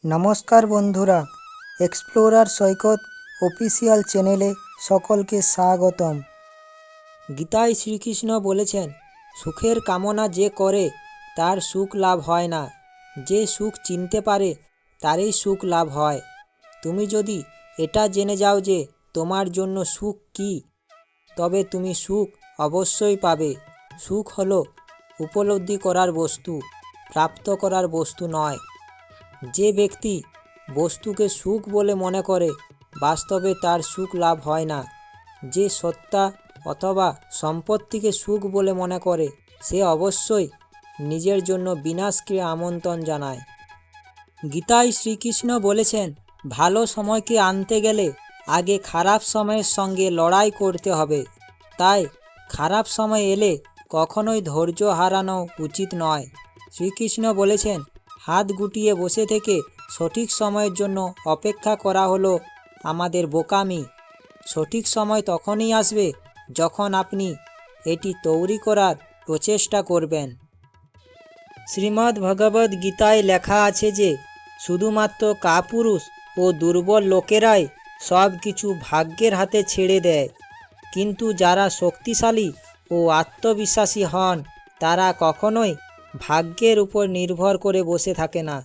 নমস্কার বন্ধুরা, এক্সপ্লোরার সৈকত অফিসিয়াল চ্যানেলে সকলকে স্বাগতম। গীতায় শ্রীকৃষ্ণ বলেছেন, সুখের কামনা যে করে তার সুখ লাভ হয় না, যে সুখ চিনতে পারে তারই সুখ লাভ হয়। তুমি যদি এটা জেনে যাও যে তোমার জন্য সুখ কী, তবে তুমি সুখ অবশ্যই পাবে। সুখ হলো উপলব্ধি করার বস্তু, প্রাপ্ত করার বস্তু নয়। যে ব্যক্তি বস্তুকে সুখ বলে মনে করে, বাস্তবে তার সুখ লাভ হয় না। যে সত্তা অথবা সম্পত্তিকে সুখ বলে মনে করে, সে অবশ্যই নিজের জন্য বিনাশকে আমন্ত্রণ জানায়। গীতায় শ্রীকৃষ্ণ বলেছেন, ভালো সময়কে আনতে গেলে আগে খারাপ সময়ের সঙ্গে লড়াই করতে হবে। তাই খারাপ সময় এলে কখনোই ধৈর্য হারানো উচিত নয়। শ্রীকৃষ্ণ বলেছেন, হাত গুটিয়ে বসে থেকে সঠিক সময়ের জন্য অপেক্ষা করা হলো আমাদের বোকামি। সঠিক সময় তখনই আসবে যখন আপনি এটি তৈরি করার প্রচেষ্টা করবেন। শ্রীমদ্ ভগবদ্ গীতায় লেখা আছে যে শুধুমাত্র কাপুরুষ ও দুর্বল লোকেরাই সব কিছু ভাগ্যের হাতে ছেড়ে দেয়, কিন্তু যারা শক্তিশালী ও আত্মবিশ্বাসী হন তারা কখনোই ভাগ্যের উপর নির্ভর করে বসে থাকে না।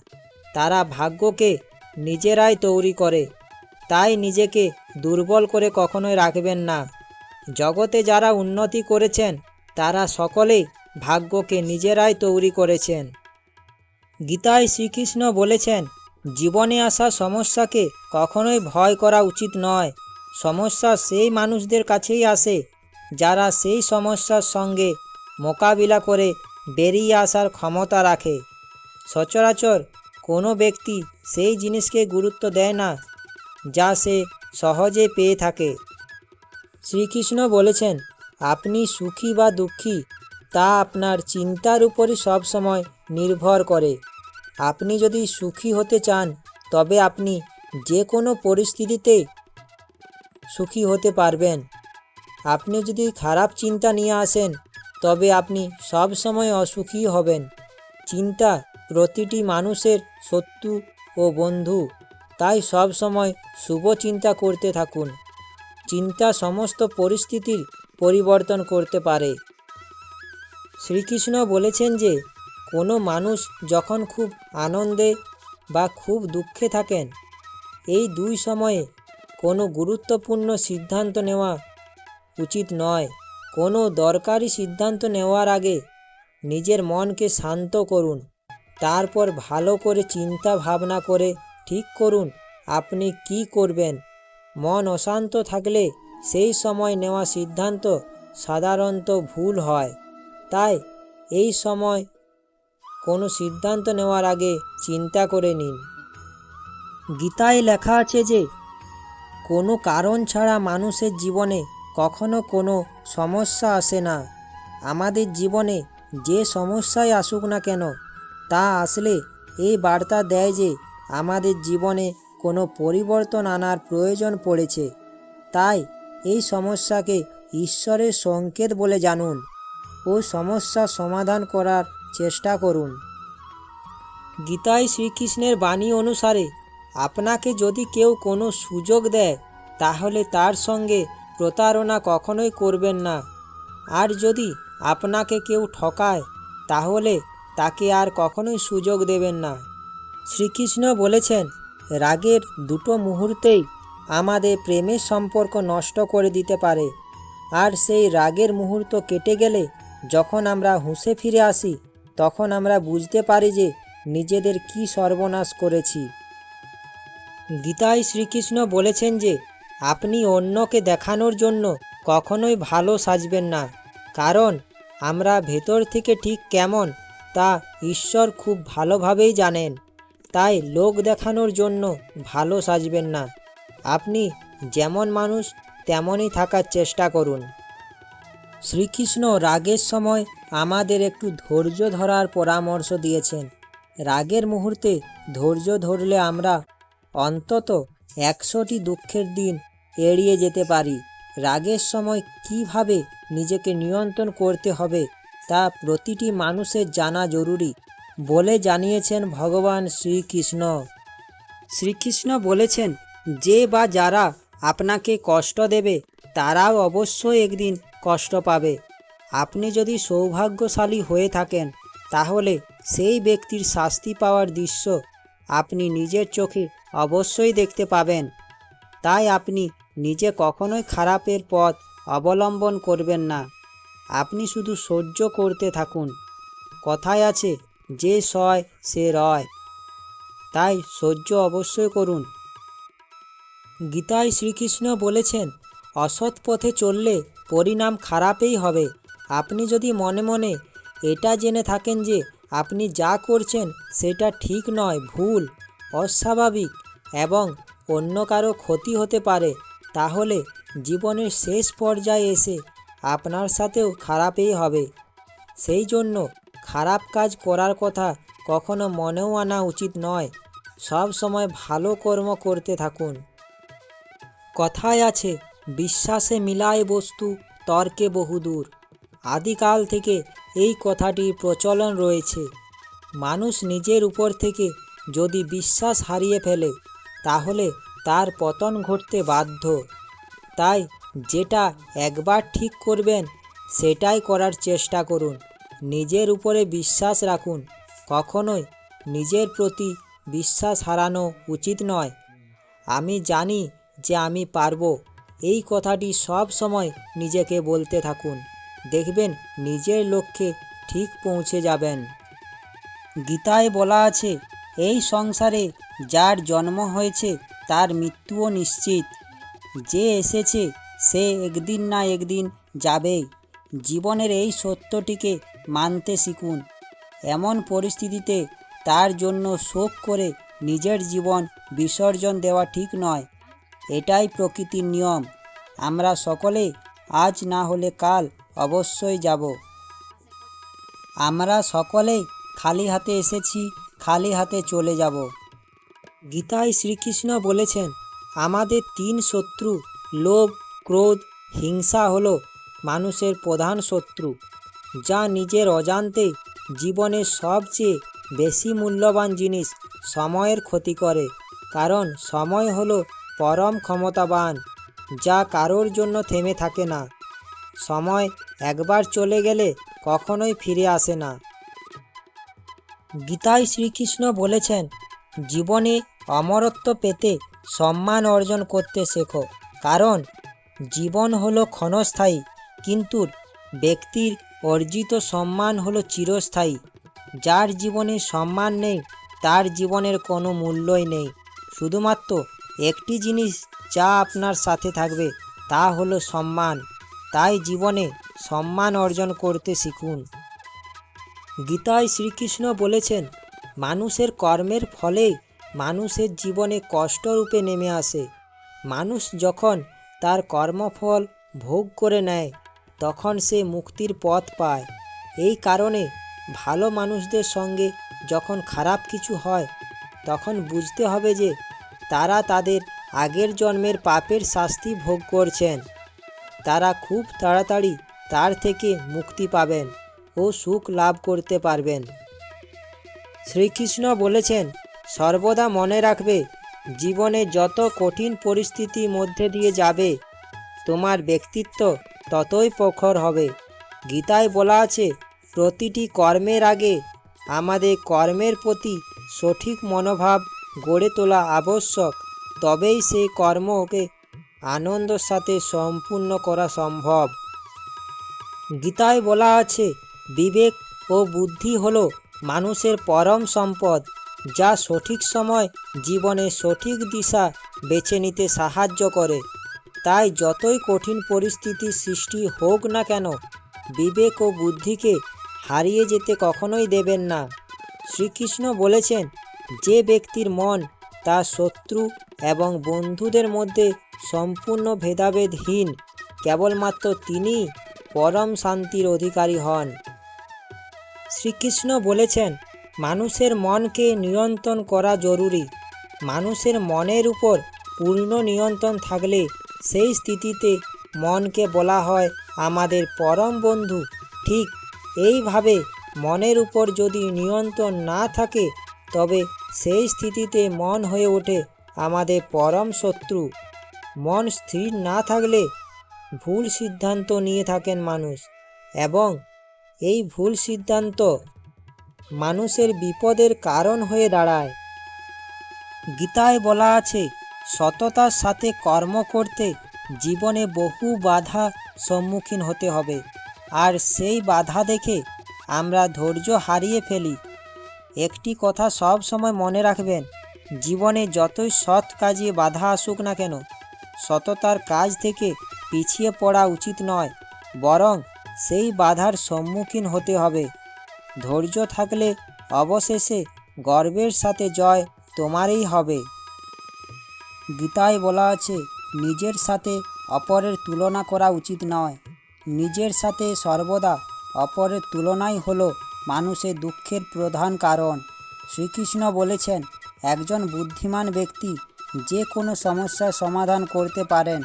তারা ভাগ্যকে নিজেরাই তৈরি করে। তাই নিজেকে দুর্বল করে কখনোই রাখবেন না। জগতে যারা উন্নতি করেছেন তারা সকলেই ভাগ্যকে নিজেরাই তৈরি করেছেন। গীতায় শ্রীকৃষ্ণ বলেছেন, জীবনে আসা সমস্যাকে কখনোই ভয় করা উচিত নয়। সমস্যা সেই মানুষদের কাছেই আসে যারা সেই সমস্যার সঙ্গে মোকাবিলা করে বেরিয়ে আসার ক্ষমতা রাখে। সচরাচর কোনো ব্যক্তি সেই জিনিসকে গুরুত্ব দেয় না যা সে সহজে পেয়ে থাকে। শ্রীকৃষ্ণ বলেছেন, আপনি সুখী বা দুঃখী তা আপনার চিন্তার উপরই সবসময় নির্ভর করে। আপনি যদি সুখী হতে চান তবে আপনি যে কোনো পরিস্থিতিতে সুখী হতে পারবেন। আপনি যদি খারাপ চিন্তা নিয়ে আসেন তবে আপনি সব সময় অসুখী হবেন। চিন্তা প্রতিটি মানুষের শত্রু ও বন্ধু, তাই সব সময় শুভ চিন্তা করতে থাকুন। চিন্তা সমস্ত পরিস্থিতির পরিবর্তন করতে পারে। শ্রীকৃষ্ণ বলেছেন যে কোনো মানুষ যখন খুব আনন্দে বা খুব দুঃখে থাকেন, এই দুই সময়ে কোনো গুরুত্বপূর্ণ সিদ্ধান্ত নেওয়া উচিত নয়। কোনো দরকারি সিদ্ধান্ত নেওয়ার আগে নিজের মনকে শান্ত করুন, তারপর ভালো করে চিন্তা ভাবনা করে ঠিক করুন আপনি কি করবেন। মন অশান্ত থাকলে সেই সময় নেওয়া সিদ্ধান্ত সাধারণত ভুল হয়। তাই এই সময় কোনো সিদ্ধান্ত নেওয়ার আগে চিন্তা করে নিন। গীতায় লেখা আছে যে কোনো কারণ ছাড়া মানুষের জীবনে কখনো কোনো সমস্যা আসে না। আমাদের জীবনে যে সমস্যাই আসুক না কেন, তা আসলে এই বার্তা দেয় যে আমাদের জীবনে কোনো পরিবর্তন আনার প্রয়োজন পড়েছে। তাই এই সমস্যাকে ঈশ্বরের সংকেত বলে জানুন ও সমস্যা সমাধান করার চেষ্টা করুন। গীতায় শ্রীকৃষ্ণের বাণী অনুসারে আপনাকে যদি কেউ কোনো সুযোগ দেয় তাহলে তার সঙ্গে প্রতারণা কখনোই করবেন না। আর যদি আপনাকে কেউ ঠকায় তাহলে তাকে আর কখনোই সুযোগ দেবেন না। শ্রীকৃষ্ণ বলেছেন, রাগের দুটো মুহূর্তেই আমাদের প্রেমের সম্পর্ক নষ্ট করে দিতে পারে। আর সেই রাগের মুহূর্ত কেটে গেলে যখন আমরা হুঁশে ফিরে আসি তখন আমরা বুঝতে পারি যে নিজেদের কি সর্বনাশ করেছি। গীতায় শ্রীকৃষ্ণ বলেছেন যে আপনি অন্যকে দেখানোর জন্য কখনোই ভালো সাজবেন না, কারণ আমরা ভেতর থেকে ঠিক কেমন তা ঈশ্বর খুব ভালোভাবেই জানেন। তাই লোক দেখানোর জন্য ভালো সাজবেন না। আপনি যেমন মানুষ তেমনই থাকার চেষ্টা করুন। শ্রীকৃষ্ণ রাগের সময় আমাদের একটু ধৈর্য ধরার পরামর্শ দিয়েছেন। রাগের মুহূর্তে ধৈর্য ধরলে আমরা অন্তত 100টি দুঃখের দিন এড়িয়ে যেতে পারি। রাগের সময় কিভাবে নিজেকে নিয়ন্ত্রণ করতে হবে তা প্রতিটি মানুষের জানা জরুরি বলে জানিয়েছেন ভগবান শ্রীকৃষ্ণ। শ্রীকৃষ্ণ বলেছেন, যে বা যারা আপনাকে কষ্ট দেবে তারাও অবশ্যই একদিন কষ্ট পাবে। আপনি যদি সৌভাগ্যশালী হয়ে থাকেন তাহলে সেই ব্যক্তির শাস্তি পাওয়ার দৃশ্য আপনি নিজের চোখে অবশ্যই দেখতে পাবেন। তাই আপনি নিজে কখনোই খারাপের পথ অবলম্বন করবেন না। আপনি শুধু সহ্য করতে থাকুন। কথায় আছে, যে সয় সে রয়। তাই সহ্য অবশ্যই করুন। গীতায় শ্রীকৃষ্ণ বলেছেন, অসৎ পথে চললে পরিণাম খারাপই হবে। আপনি যদি মনে মনে এটা জেনে থাকেন যে আপনি যা করছেন সেটা ঠিক নয়, ভুল, অস্বাভাবিক এবং অন্য কারো ক্ষতি হতে পারে, তাহলে জীবনের শেষ পর্যায়ে এসে আপনার সাথেও খারাপই হবে। সেই জন্য খারাপ কাজ করার কথা কখনো মনেও আনা উচিত নয়। সব সময় ভালো কর্ম করতে থাকুন। কথায় আছে, বিশ্বাসে মিলায় বস্তু তর্কে বহুদূর। আদিকাল থেকে এই কথাটির প্রচলন রয়েছে। মানুষ নিজের উপর থেকে যদি বিশ্বাস হারিয়ে ফেলে তাহলে তার পতন ঘটতে বাধ্য। তাই যেটা একবার ঠিক করবেন সেটাই করার চেষ্টা করুন। নিজের উপরে বিশ্বাস রাখুন। কখনোই নিজের প্রতি বিশ্বাস হারানো উচিত নয়। আমি জানি যে আমি পারবো, এই কথাটি সব সময় নিজেকে বলতে থাকুন। দেখবেন নিজের লক্ষ্যে ঠিক পৌঁছে যাবেন। গীতায় বলা আছে, এই সংসারে যার জন্ম হয়েছে তার মৃত্যুও নিশ্চিত। যে এসেছে সে একদিন না একদিন যাবেই। জীবনের এই সত্যটিকে মানতে শিখুন। এমন পরিস্থিতিতে তার জন্য শোক করে নিজের জীবন বিসর্জন দেওয়া ঠিক নয়। এটাই প্রকৃতির নিয়ম। আমরা সকলে আজ না হলে কাল অবশ্যই যাব। আমরা সকলেই খালি হাতে এসেছি, খালি হাতে চলে যাব। গীতায় শ্রীকৃষ্ণ বলেছেন, আমাদের 3 শত্রু, লোভ, ক্রোধ, হিংসা হলো মানুষের প্রধান শত্রু, যা নিজের অজান্তে জীবনের সবচেয়ে বেশি মূল্যবান জিনিস সময়ের ক্ষতি করে। কারণ সময় হলো পরম ক্ষমতাবান, যা কারোর জন্য থেমে থাকে না। সময় একবার চলে গেলে কখনোই ফিরে আসে না। গীতায় শ্রীকৃষ্ণ বলেছেন, জীবনে অমরত্ব পেতে সম্মান অর্জন করতে শেখো। কারণ জীবন হলো ক্ষণস্থায়ী, কিন্তু ব্যক্তির অর্জিত সম্মান হলো চিরস্থায়ী। যার জীবনে সম্মান নেই তার জীবনের কোনো মূল্যই নেই। শুধুমাত্র একটি জিনিস যা আপনার সাথে থাকবে তা হলো সম্মান। তাই জীবনে সম্মান অর্জন করতে শিখুন। গীতায় শ্রীকৃষ্ণ বলেছেন, মানুষের কর্মের ফলেই মানুষের জীবনে কষ্ট রূপে নেমে আসে। মানুষ যখন তার কর্মফল ভোগ করে নেয় তখন সে মুক্তির পথ পায়। এই কারণে ভালো মানুষদের সঙ্গে যখন খারাপ কিছু হয় তখন বুঝতে হবে যে তারা তাদের আগের জন্মের পাপের শাস্তি ভোগ করছেন। তারা খুব তাড়াতাড়ি তার থেকে মুক্তি পাবেন ও সুখ লাভ করতে পারবেন। শ্রীকৃষ্ণ বলেছেন, সর্বদা মনে রাখবে, জীবনে যত কঠিন পরিস্থিতির মধ্যে দিয়ে যাবে তোমার ব্যক্তিত্ব ততই প্রখর হবে। গীতায় বলা আছে, প্রতিটি কর্মের আগে আমাদের কর্মের প্রতি সঠিক মনোভাব গড়ে তোলা আবশ্যক। তবেই সেই কর্মকে আনন্দের সাথে সম্পূর্ণ করা সম্ভব। গীতায় বলা আছে, বিবেক ও বুদ্ধি হলো মানুষের পরম সম্পদ, যা সঠিক সময় জীবনে সঠিক দিশা বেছে নিতে সাহায্য করে। তাই যতই কঠিন পরিস্থিতির সৃষ্টি হোক না কেন, বিবেক ও বুদ্ধিকে হারিয়ে যেতে কখনোই দেবেন না। শ্রীকৃষ্ণ বলেছেন, যে ব্যক্তির মন তার শত্রু এবং বন্ধুদের মধ্যে সম্পূর্ণ ভেদাভেদহীন, কেবলমাত্র তিনিই পরম শান্তির অধিকারী হন। শ্রীকৃষ্ণ বলেছেন, মানুষের মনকে নিয়ন্ত্রণ করা জরুরি। মানুষের মনের উপর পূর্ণ নিয়ন্ত্রণ থাকলে সেই স্থিতিতে মনকে বলা হয় আমাদের পরম বন্ধু। ঠিক এইভাবে মনের উপর যদি নিয়ন্ত্রণ না থাকে তবে সেই স্থিতিতে মন হয়ে ওঠে আমাদের পরম শত্রু। মন স্থির না থাকলে ভুল সিদ্ধান্ত নিয়ে থাকেন মানুষ, এবং এই ভুল সিদ্ধান্ত মানুষের বিপদের কারণ হয়ে দাঁড়ায়। গীতায় বলা আছে, সততার সাথে কর্ম করতে জীবনে বহু বাধা সম্মুখীন হতে হবে, আর সেই বাধা দেখে আমরা ধৈর্য হারিয়ে ফেলি। একটি কথা সব সময় মনে রাখবেন, জীবনে যতই সৎ কাজে বাধা আসুক না কেন, সততার কাজ থেকে পিছিয়ে পড়া উচিত নয়, বরং সেই বাধার সম্মুখীন হতে হবে। ধৈর্য থাকলে অবশেষে গর্বের সাথে জয় তোমারই হবে। গীতায় বলা আছে, নিজের সাথে অপরের তুলনা করা উচিত নয়। নিজের সাথে সর্বদা অপরের তুলনাই হলো মানুষের দুঃখের প্রধান কারণ। শ্রীকৃষ্ণ বলেছেন, একজন বুদ্ধিমান ব্যক্তি যে কোনো সমস্যার সমাধান করতে পারেন,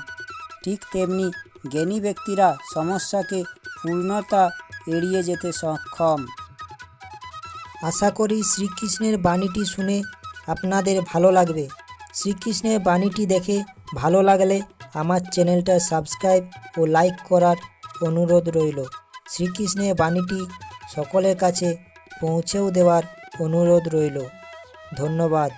ঠিক তেমনি জ্ঞানী ব্যক্তিরা সমস্যাকে পূর্ণতা এড়িয়ে যেতে সক্ষম। আশা করি শ্রীকৃষ্ণের বাণীটি শুনে আপনাদের ভালো লাগবে। শ্রীকৃষ্ণের বাণীটি দেখে ভালো লাগলে আমার চ্যানেলটা সাবস্ক্রাইব ও লাইক করার অনুরোধ রইল। শ্রীকৃষ্ণের বাণীটি সকলের কাছে পৌঁছেও দেওয়ার অনুরোধ রইল। ধন্যবাদ।